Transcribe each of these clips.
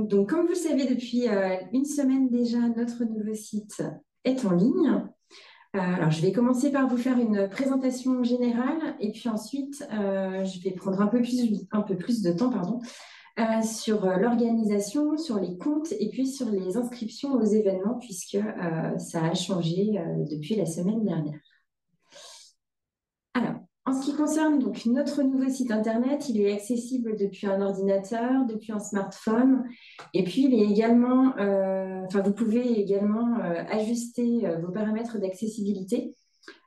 Donc, comme vous le savez, depuis une semaine déjà, notre nouveau site est en ligne. Alors, je vais commencer par vous faire une présentation générale et puis ensuite, je vais prendre un peu plus de temps, pardon, sur l'organisation, sur les comptes et puis sur les inscriptions aux événements puisque ça a changé depuis la semaine dernière. Alors, en ce qui concerne donc notre nouveau site internet, il est accessible depuis un ordinateur, depuis un smartphone, et puis il est également, vous pouvez également ajuster vos paramètres d'accessibilité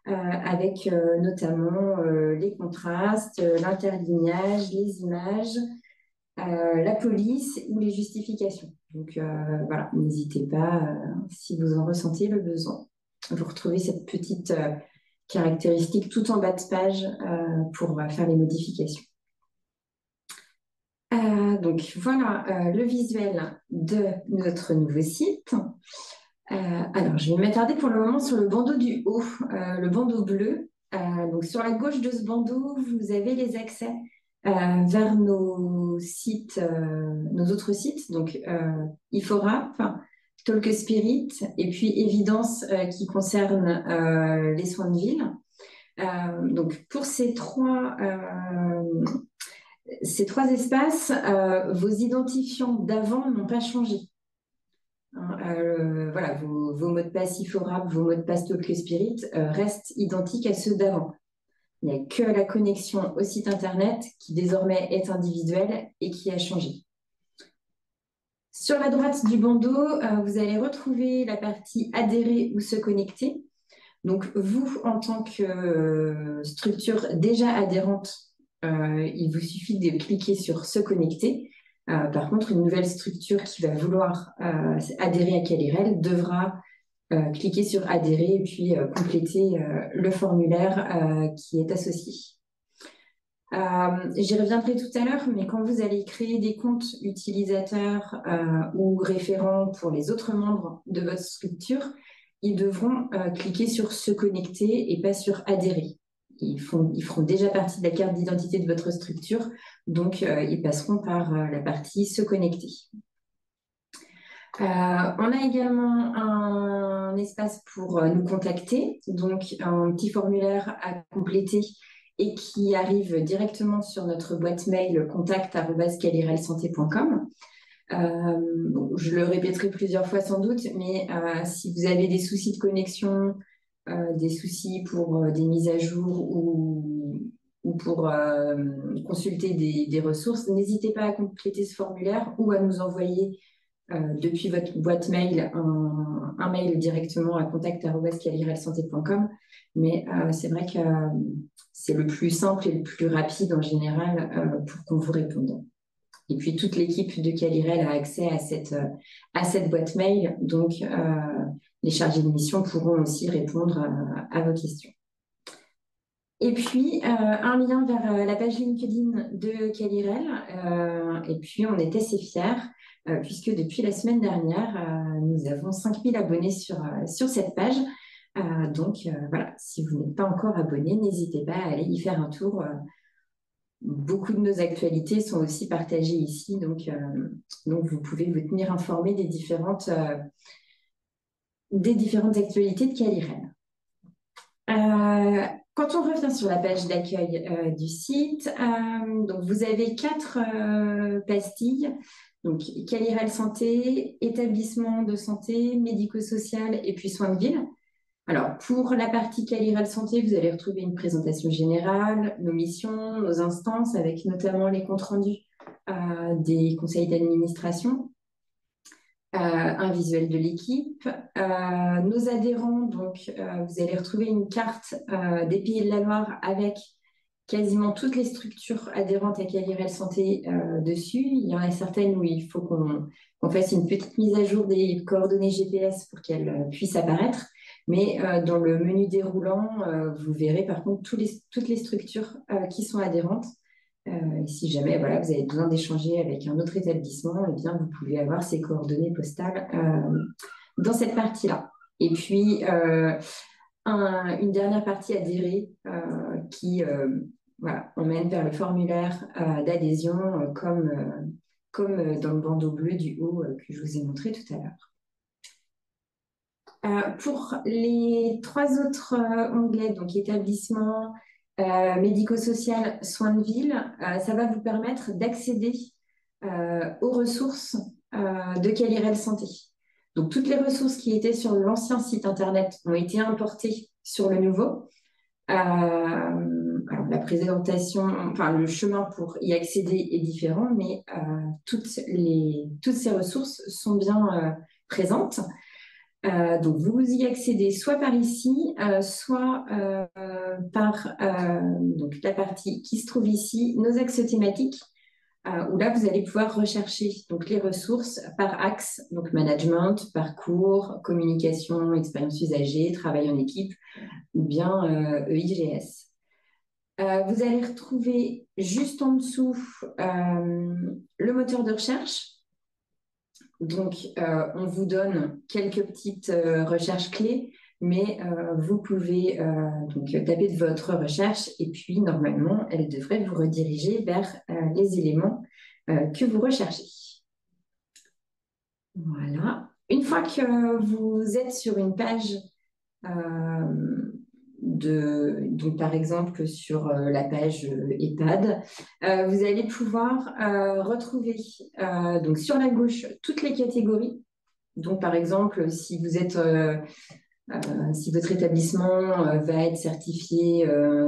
avec notamment les contrastes, l'interlignage, les images, la police ou les justifications. Donc voilà, n'hésitez pas si vous en ressentez le besoin. Vous retrouvez cette petite caractéristique tout en bas de page pour faire les modifications. Donc voilà le visuel de notre nouveau site. Alors, je vais m'attarder pour le moment sur le bandeau du haut, le bandeau bleu. Donc, sur la gauche de ce bandeau, vous avez les accès vers nos sites, nos autres sites, donc Iforap, Talk Spirit, et puis Évidence qui concerne les soins de ville. Donc, pour ces trois espaces, vos identifiants d'avant n'ont pas changé. Voilà, vos mots de passe Iforap, vos mots de passe Talk Spirit restent identiques à ceux d'avant. Il n'y a que la connexion au site internet qui désormais est individuelle et qui a changé. Sur la droite du bandeau, vous allez retrouver la partie adhérer ou se connecter. Donc vous, en tant que structure déjà adhérente, il vous suffit de cliquer sur se connecter. Par contre, une nouvelle structure qui va vouloir adhérer à Calirel devra cliquer sur adhérer et puis compléter le formulaire qui est associé. J'y reviendrai tout à l'heure, mais quand vous allez créer des comptes utilisateurs ou référents pour les autres membres de votre structure, ils devront cliquer sur se connecter et pas sur adhérer. Ils feront déjà partie de la carte d'identité de votre structure, donc ils passeront par la partie se connecter. On a également un espace pour nous contacter, donc un petit formulaire à compléter et qui arrive directement sur notre boîte mail contact@calirelsanté.com. Je le répéterai plusieurs fois sans doute, mais si vous avez des soucis de connexion, des soucis pour des mises à jour ou pour consulter des ressources, n'hésitez pas à compléter ce formulaire ou à nous envoyer depuis votre boîte mail un mail directement à contact@calirelsanté.com. Mais c'est vrai que c'est le plus simple et le plus rapide en général pour qu'on vous réponde. Et puis, toute l'équipe de Calirel a accès à cette boîte mail. Donc, les chargés de mission pourront aussi répondre à vos questions. Et puis, un lien vers la page LinkedIn de Calirel. Et puis, on est assez fiers puisque depuis la semaine dernière, nous avons 5000 abonnés sur cette page. Donc, voilà, si vous n'êtes pas encore abonné, n'hésitez pas à aller y faire un tour. Beaucoup de nos actualités sont aussi partagées ici, donc vous pouvez vous tenir informé des différentes actualités de Calirel. Quand on revient sur la page d'accueil du site, donc vous avez 4 pastilles, donc Calirel Santé, établissement de santé, médico-social et puis soins de ville. Alors, pour la partie Calirel Santé, vous allez retrouver une présentation générale, nos missions, nos instances, avec notamment les comptes rendus des conseils d'administration, un visuel de l'équipe. Nos adhérents, donc, vous allez retrouver une carte des Pays de la Loire avec quasiment toutes les structures adhérentes à Calirel Santé dessus. Il y en a certaines où il faut qu'on fasse une petite mise à jour des coordonnées GPS pour qu'elles puissent apparaître. Mais dans le menu déroulant, vous verrez par contre toutes les structures qui sont adhérentes. Et si jamais voilà, vous avez besoin d'échanger avec un autre établissement, eh bien, vous pouvez avoir ces coordonnées postales dans cette partie-là. Et puis, une dernière partie adhérée qui emmène vers le formulaire d'adhésion comme comme dans le bandeau bleu du haut que je vous ai montré tout à l'heure. Pour les trois autres onglets, donc établissement, médico-social, soins de ville, ça va vous permettre d'accéder aux ressources de Calirel Santé. Donc toutes les ressources qui étaient sur l'ancien site internet ont été importées sur le nouveau. Alors la présentation, enfin le chemin pour y accéder est différent, mais toutes ces ressources sont bien présentes. Donc, vous y accédez soit par ici, soit par donc la partie qui se trouve ici, nos axes thématiques, où là, vous allez pouvoir rechercher donc, les ressources par axe, donc management, parcours, communication, expérience usagée, travail en équipe, ou bien EIGS. Vous allez retrouver juste en dessous le moteur de recherche. Donc, on vous donne quelques petites recherches clés, mais vous pouvez donc taper de votre recherche et puis normalement, elle devrait vous rediriger vers les éléments que vous recherchez. Voilà. Une fois que vous êtes sur une page donc par exemple sur la page EHPAD, vous allez pouvoir retrouver donc sur la gauche toutes les catégories. Donc par exemple, si vous êtes si votre établissement va être certifié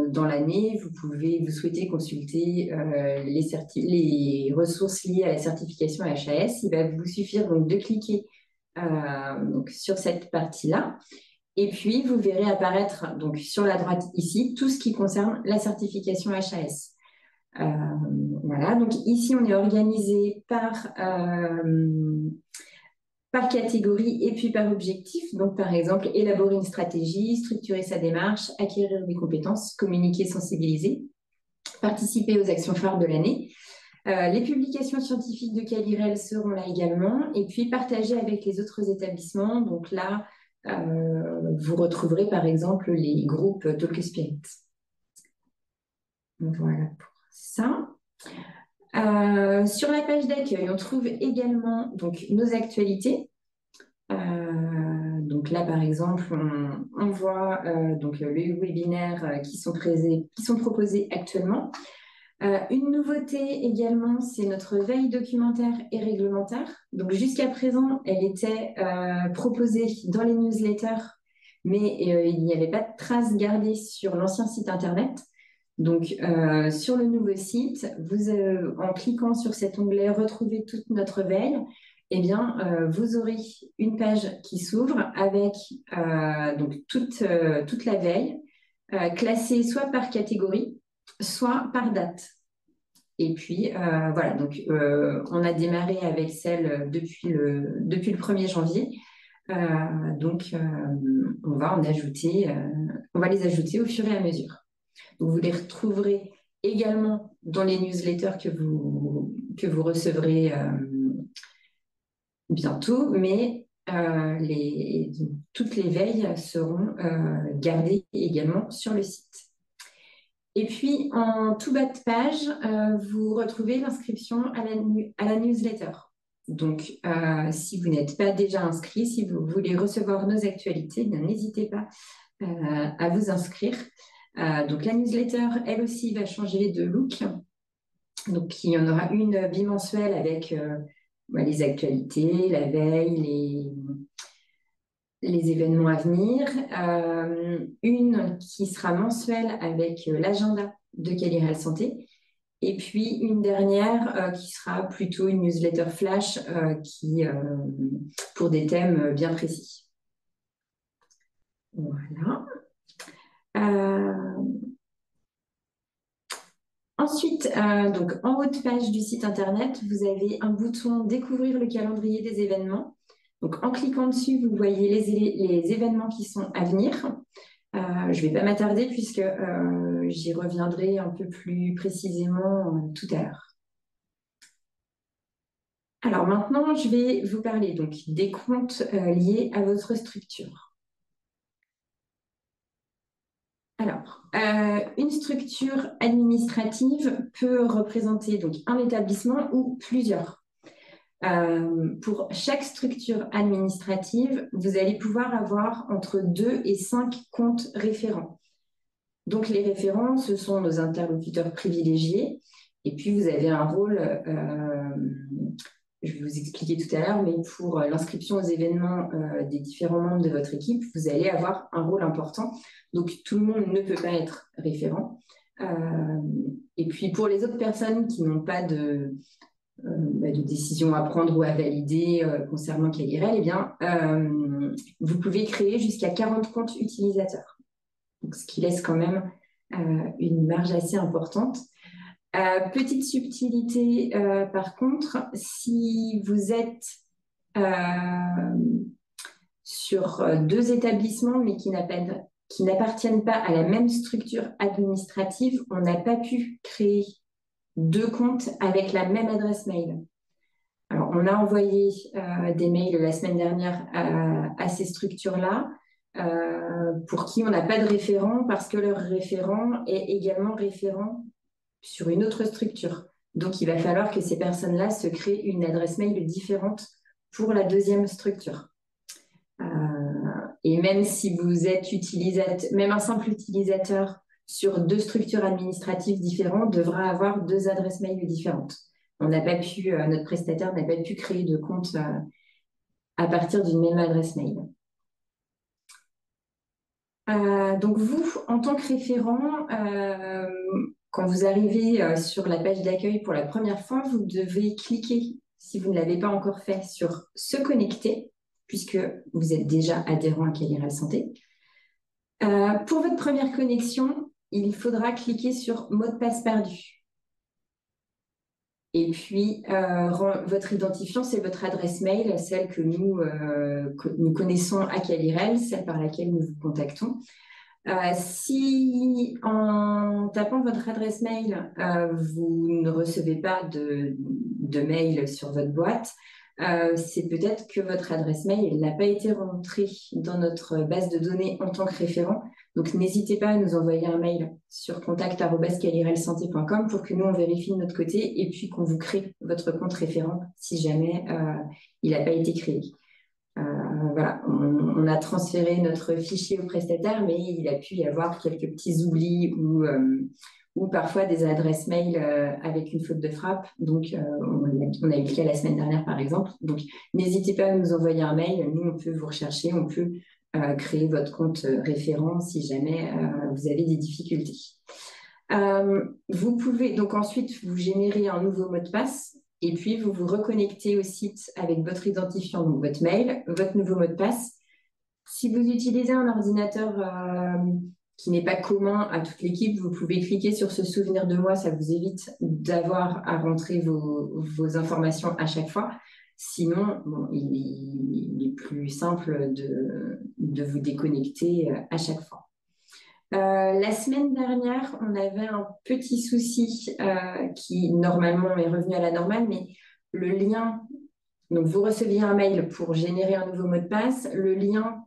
dans l'année, vous souhaitez consulter les ressources liées à la certification HAS. Il va vous suffire donc de cliquer donc, sur cette partie-là. Et puis, vous verrez apparaître donc, sur la droite ici tout ce qui concerne la certification HAS. Voilà, donc ici, on est organisé par catégorie et puis par objectif. Donc, par exemple, élaborer une stratégie, structurer sa démarche, acquérir des compétences, communiquer, sensibiliser, participer aux actions phares de l'année. Les publications scientifiques de Calirel seront là également. Et puis, partager avec les autres établissements. Donc là, vous retrouverez par exemple les groupes Talk Spirit. Voilà pour ça. Sur la page d'accueil, on trouve également donc, nos actualités. Donc là, par exemple, on voit donc, les webinaires qui sont proposés actuellement. Une nouveauté également, c'est notre veille documentaire et réglementaire. Donc jusqu'à présent, elle était proposée dans les newsletters, mais il n'y avait pas de traces gardées sur l'ancien site internet. Donc sur le nouveau site, en cliquant sur cet onglet Retrouver toute notre veille, eh bien, vous aurez une page qui s'ouvre avec donc toute la veille, classée soit par catégorie, soit par date. Et puis, voilà, donc on a démarré avec celle depuis le 1er janvier. Donc, on va les ajouter au fur et à mesure. Donc, vous les retrouverez également dans les newsletters que vous recevrez bientôt, mais toutes les veilles seront gardées également sur le site. Et puis, en tout bas de page, vous retrouvez l'inscription à la newsletter. Donc, si vous n'êtes pas déjà inscrit, si vous voulez recevoir nos actualités, n'hésitez pas à vous inscrire. Donc, la newsletter, elle aussi, va changer de look. Donc, il y en aura une bimensuelle avec les actualités, la veille, les événements à venir, une qui sera mensuelle avec l'agenda de Calirel Santé, et puis une dernière qui sera plutôt une newsletter flash pour des thèmes bien précis. Voilà. Ensuite, donc en haut de page du site internet, vous avez un bouton Découvrir le calendrier des événements. Donc, en cliquant dessus, vous voyez les événements qui sont à venir. Je ne vais pas m'attarder puisque j'y reviendrai un peu plus précisément tout à l'heure. Alors maintenant, je vais vous parler donc des comptes liés à votre structure. Alors, une structure administrative peut représenter donc un établissement ou plusieurs. Pour chaque structure administrative, vous allez pouvoir avoir entre 2 et 5 comptes référents. Donc, les référents, ce sont nos interlocuteurs privilégiés. Et puis, vous avez un rôle, je vais vous expliquer tout à l'heure, mais pour l'inscription aux événements des différents membres de votre équipe, vous allez avoir un rôle important. Donc, tout le monde ne peut pas être référent. Et puis, pour les autres personnes qui n'ont pas de décision à prendre ou à valider concernant Calirel, eh bien, vous pouvez créer jusqu'à 40 comptes utilisateurs. Donc, ce qui laisse quand même une marge assez importante. Petite subtilité, par contre, si vous êtes sur 2 établissements, mais qui n'appartiennent pas à la même structure administrative, on n'a pas pu créer 2 comptes avec la même adresse mail. Alors, on a envoyé des mails la semaine dernière à ces structures-là, pour qui on n'a pas de référent parce que leur référent est également référent sur une autre structure. Donc, il va falloir que ces personnes-là se créent une adresse mail différente pour la 2e structure. Et même si vous êtes utilisateur, même un simple utilisateur sur 2 structures administratives différentes devra avoir 2 adresses mail différentes. Notre prestataire n'a pas pu créer de compte à partir d'une même adresse mail. Donc vous, en tant que référent, quand vous arrivez sur la page d'accueil pour la première fois, vous devez cliquer, si vous ne l'avez pas encore fait, sur « Se connecter », puisque vous êtes déjà adhérent à Calirel Santé. Pour votre première connexion, il faudra cliquer sur « Mot de passe perdu ». Et puis, votre identifiant, c'est votre adresse mail, celle que nous connaissons à Calirel, celle par laquelle nous vous contactons. Si en tapant votre adresse mail, vous ne recevez pas de mail sur votre boîte, c'est peut-être que votre adresse mail n'a pas été rentrée dans notre base de données en tant que référent. Donc, n'hésitez pas à nous envoyer un mail sur contact@calirelsanté.com pour que nous, on vérifie de notre côté et puis qu'on vous crée votre compte référent si jamais il n'a pas été créé. Voilà, on a transféré notre fichier au prestataire, mais il a pu y avoir quelques petits oublis ou parfois des adresses mail avec une faute de frappe. Donc, on a eu le cas la semaine dernière, par exemple. Donc, n'hésitez pas à nous envoyer un mail. Nous, on peut vous rechercher, on peut créer votre compte référent si jamais vous avez des difficultés. Vous pouvez donc ensuite vous générer un nouveau mot de passe. Et puis, vous vous reconnectez au site avec votre identifiant, donc votre mail, votre nouveau mot de passe. Si vous utilisez un ordinateur qui n'est pas commun à toute l'équipe, vous pouvez cliquer sur ce souvenir de moi. Ça vous évite d'avoir à rentrer vos informations à chaque fois. Sinon, bon, il est plus simple de vous déconnecter à chaque fois. La semaine dernière, on avait un petit souci qui normalement est revenu à la normale, mais le lien, donc vous receviez un mail pour générer un nouveau mot de passe, le lien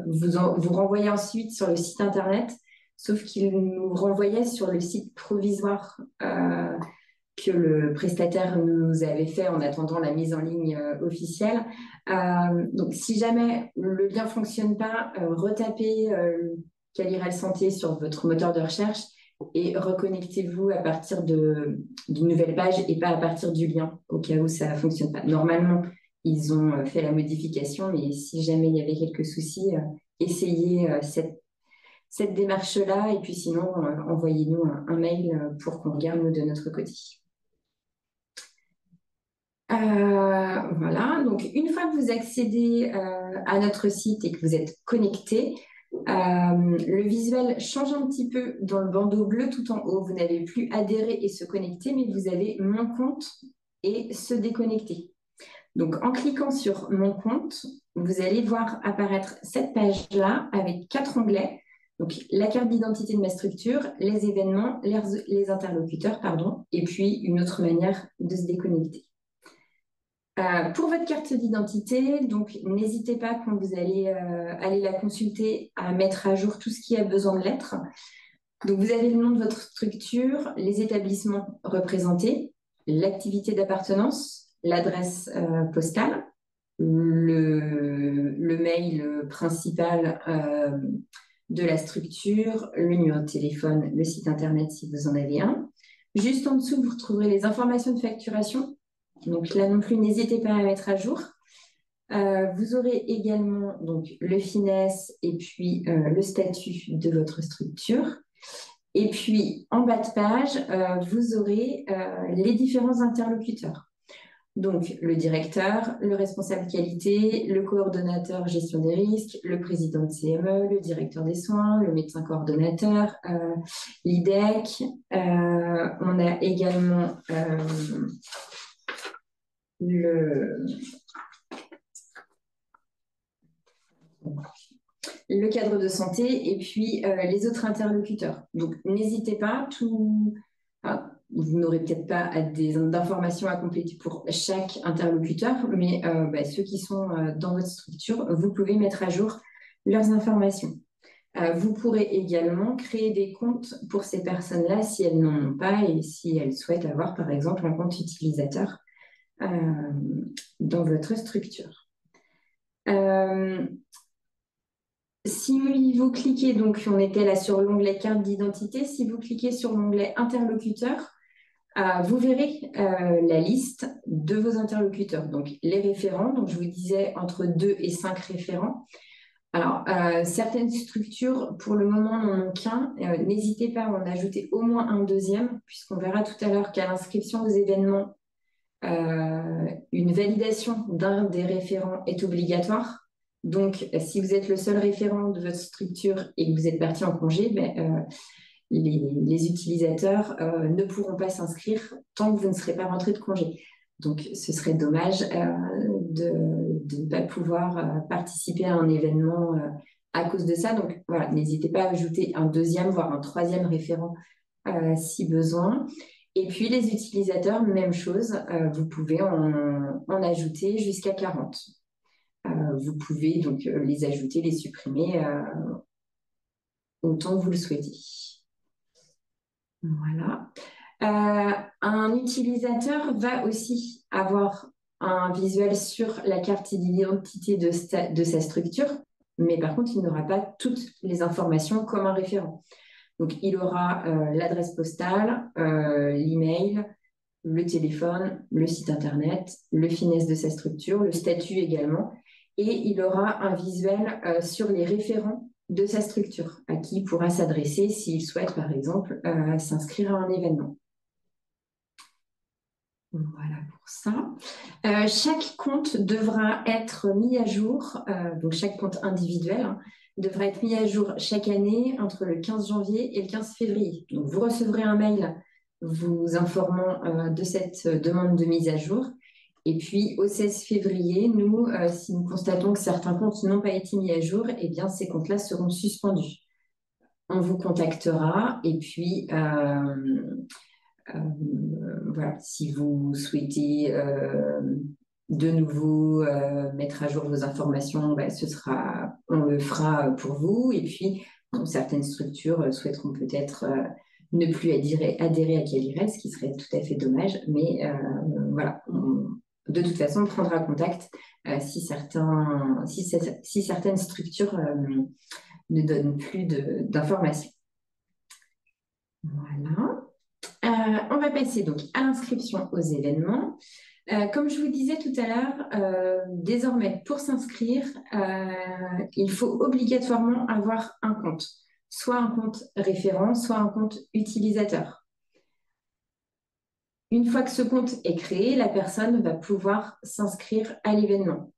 vous renvoyait ensuite sur le site internet, sauf qu'il nous renvoyait sur le site provisoire que le prestataire nous avait fait en attendant la mise en ligne officielle. Donc si jamais le lien ne fonctionne pas, retapez Calirel Santé sur votre moteur de recherche et reconnectez-vous à partir d'une nouvelle page et pas à partir du lien, au cas où ça ne fonctionne pas. Normalement, ils ont fait la modification, mais si jamais il y avait quelques soucis, essayez cette démarche-là et puis sinon, envoyez-nous un mail pour qu'on regarde nous de notre côté. Voilà, donc une fois que vous accédez à notre site et que vous êtes connecté, le visuel change un petit peu dans le bandeau bleu tout en haut. Vous n'avez plus adhérer et se connecter, mais vous avez mon compte et se déconnecter. Donc en cliquant sur mon compte, vous allez voir apparaître cette page-là avec 4 onglets. Donc la carte d'identité de ma structure, les événements, les interlocuteurs, pardon, et puis une autre manière de se déconnecter. Pour votre carte d'identité, donc n'hésitez pas quand vous allez aller la consulter à mettre à jour tout ce qui a besoin de l'être. Donc vous avez le nom de votre structure, les établissements représentés, l'activité d'appartenance, l'adresse postale, le mail principal de la structure, le numéro de téléphone, le site internet si vous en avez un. Juste en dessous, vous retrouverez les informations de facturation. Donc là non plus, n'hésitez pas à mettre à jour. Vous aurez également donc, le finesse et puis le statut de votre structure. Et puis, en bas de page, vous aurez les différents interlocuteurs. Donc, le directeur, le responsable qualité, le coordonnateur gestion des risques, le président de CME, le directeur des soins, le médecin coordonnateur, l'IDEC. On a également le cadre de santé et puis les autres interlocuteurs. Donc, n'hésitez pas, vous n'aurez peut-être pas d'informations à compléter pour chaque interlocuteur, mais ceux qui sont dans votre structure, vous pouvez mettre à jour leurs informations. Vous pourrez également créer des comptes pour ces personnes-là si elles n'en ont pas et si elles souhaitent avoir, par exemple, un compte utilisateur dans votre structure. Si vous cliquez, donc on était là sur l'onglet carte d'identité, si vous cliquez sur l'onglet interlocuteur, vous verrez la liste de vos interlocuteurs. Donc les référents, donc je vous disais entre 2 et 5 référents. Alors, certaines structures, pour le moment, n'en ont qu'un. N'hésitez pas à en ajouter au moins un deuxième, puisqu'on verra tout à l'heure qu'à l'inscription aux événements, une validation d'un des référents est obligatoire. Donc, si vous êtes le seul référent de votre structure et que vous êtes parti en congé, les utilisateurs ne pourront pas s'inscrire tant que vous ne serez pas rentré de congé. Donc, ce serait dommage de ne pas pouvoir participer à un événement à cause de ça. Donc, voilà, n'hésitez pas à ajouter un deuxième, voire un troisième référent si besoin. Et puis, les utilisateurs, même chose, vous pouvez en ajouter jusqu'à 40. Vous pouvez donc les ajouter, les supprimer autant que vous le souhaitez. Voilà. Un utilisateur va aussi avoir un visuel sur la carte d'identité de sa structure, mais par contre, il n'aura pas toutes les informations comme un référent. Donc, il aura l'adresse postale, l'email, le téléphone, le site internet, le finesse de sa structure, le statut également, et il aura un visuel sur les référents de sa structure, à qui il pourra s'adresser s'il souhaite, par exemple, s'inscrire à un événement. Voilà pour ça. Chaque compte devra être mis à jour, donc chaque compte individuel devra être mis à jour chaque année entre le 15 janvier et le 15 février. Donc, vous recevrez un mail vous informant de cette demande de mise à jour. Et puis, au 16 février, nous, si nous constatons que certains comptes n'ont pas été mis à jour, eh bien, ces comptes-là seront suspendus. On vous contactera et puis... voilà, si vous souhaitez de nouveau mettre à jour vos informations, on le fera pour vous. Et puis, certaines structures souhaiteront peut-être ne plus adhérer à Qualired, ce qui serait tout à fait dommage. Mais voilà, de toute façon, on prendra contact si certaines structures ne donnent plus d'informations. Voilà. On va passer donc à l'inscription aux événements. Comme je vous disais tout à l'heure, désormais, pour s'inscrire, il faut obligatoirement avoir un compte, soit un compte référent, soit un compte utilisateur. Une fois que ce compte est créé, la personne va pouvoir s'inscrire à l'événement.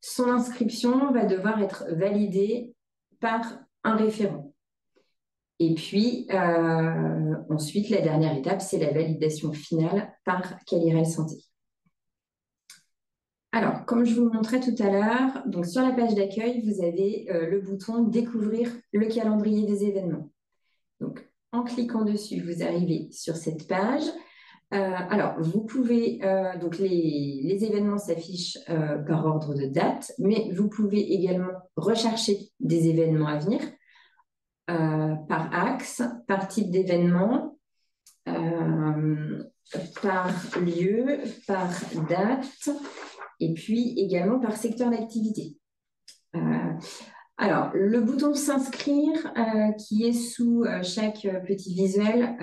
Son inscription va devoir être validée par un référent. Et puis, ensuite, la dernière étape, c'est la validation finale par Qualired Santé. Alors, comme je vous le montrais tout à l'heure, donc sur la page d'accueil, vous avez le bouton « Découvrir le calendrier des événements ». Donc, en cliquant dessus, vous arrivez sur cette page. Alors, vous pouvez, donc les événements s'affichent par ordre de date, mais vous pouvez également rechercher des événements à venir. Par axe, par type d'événement. par lieu, par date, et puis également par secteur d'activité. Alors, le bouton s'inscrire qui est sous chaque petit visuel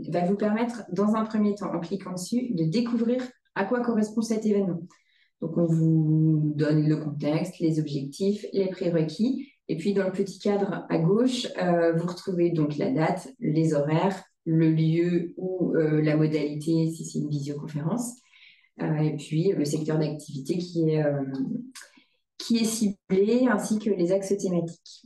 va vous permettre, dans un premier temps, en cliquant dessus, de découvrir à quoi correspond cet événement. Donc, on vous donne le contexte, les objectifs, les prérequis. Et puis, dans le petit cadre à gauche, vous retrouvez donc la date, les horaires, le lieu ou la modalité si c'est une visioconférence. Et puis, le secteur d'activité qui est ciblé, ainsi que les axes thématiques.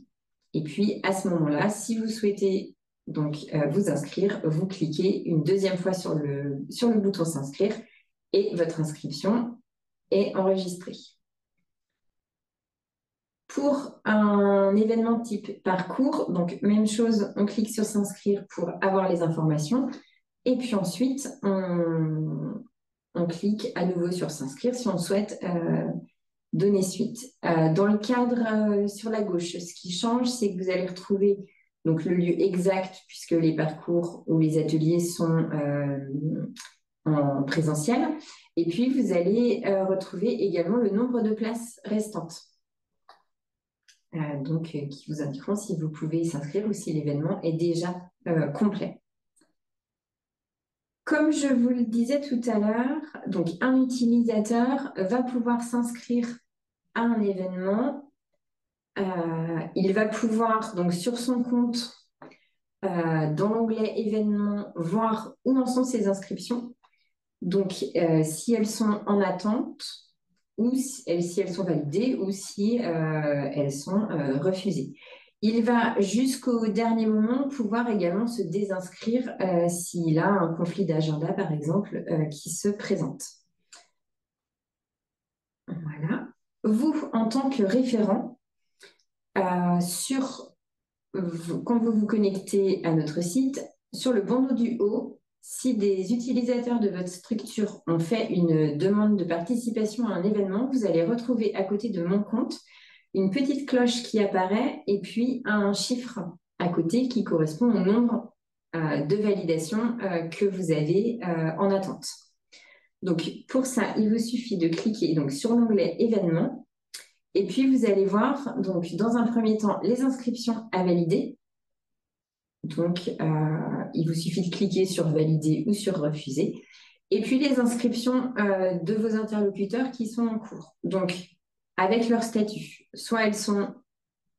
Et puis, à ce moment-là, si vous souhaitez donc vous inscrire, vous cliquez une deuxième fois sur le bouton s'inscrire et votre inscription est enregistrée. Pour un événement type parcours, donc même chose, on clique sur s'inscrire pour avoir les informations et puis ensuite on clique à nouveau sur s'inscrire si on souhaite donner suite. Dans le cadre sur la gauche, ce qui change, c'est que vous allez retrouver donc, le lieu exact puisque les parcours ou les ateliers sont en présentiel. Et puis, vous allez retrouver également le nombre de places restantes. Qui vous indiqueront si vous pouvez s'inscrire ou si l'événement est déjà complet. Comme je vous le disais tout à l'heure, donc un utilisateur va pouvoir s'inscrire à un événement. Il va pouvoir, donc sur son compte, dans l'onglet événements, voir où en sont ses inscriptions. Donc, si elles sont en attente, ou si elles sont validées, ou si elles sont refusées. Il va jusqu'au dernier moment pouvoir également se désinscrire s'il a un conflit d'agenda, par exemple, qui se présente. Voilà. Vous, en tant que référent, quand vous vous connectez à notre site, sur le bandeau du haut, si des utilisateurs de votre structure ont fait une demande de participation à un événement, vous allez retrouver à côté de mon compte une petite cloche qui apparaît et puis un chiffre à côté qui correspond au nombre de validations que vous avez en attente. Donc, pour ça, il vous suffit de cliquer donc, sur l'onglet événements et puis vous allez voir, donc, dans un premier temps, les inscriptions à valider. Donc, il vous suffit de cliquer sur valider ou sur refuser. Et puis, les inscriptions de vos interlocuteurs qui sont en cours. Donc, avec leur statut, soit elles sont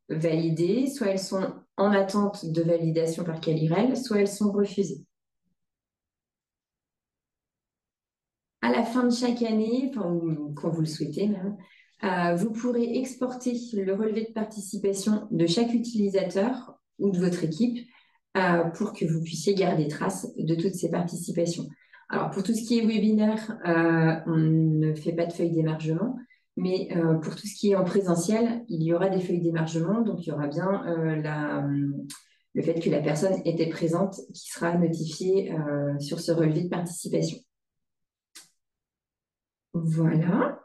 validées, soit elles sont en attente de validation par Calirel, soit elles sont refusées. À la fin de chaque année, quand vous le souhaitez même, vous pourrez exporter le relevé de participation de chaque utilisateur ou de votre équipe pour que vous puissiez garder trace de toutes ces participations. Alors, pour tout ce qui est webinaire, on ne fait pas de feuille d'émargement, mais pour tout ce qui est en présentiel, il y aura des feuilles d'émargement, donc il y aura bien le fait que la personne était présente qui sera notifiée sur ce relevé de participation. Voilà.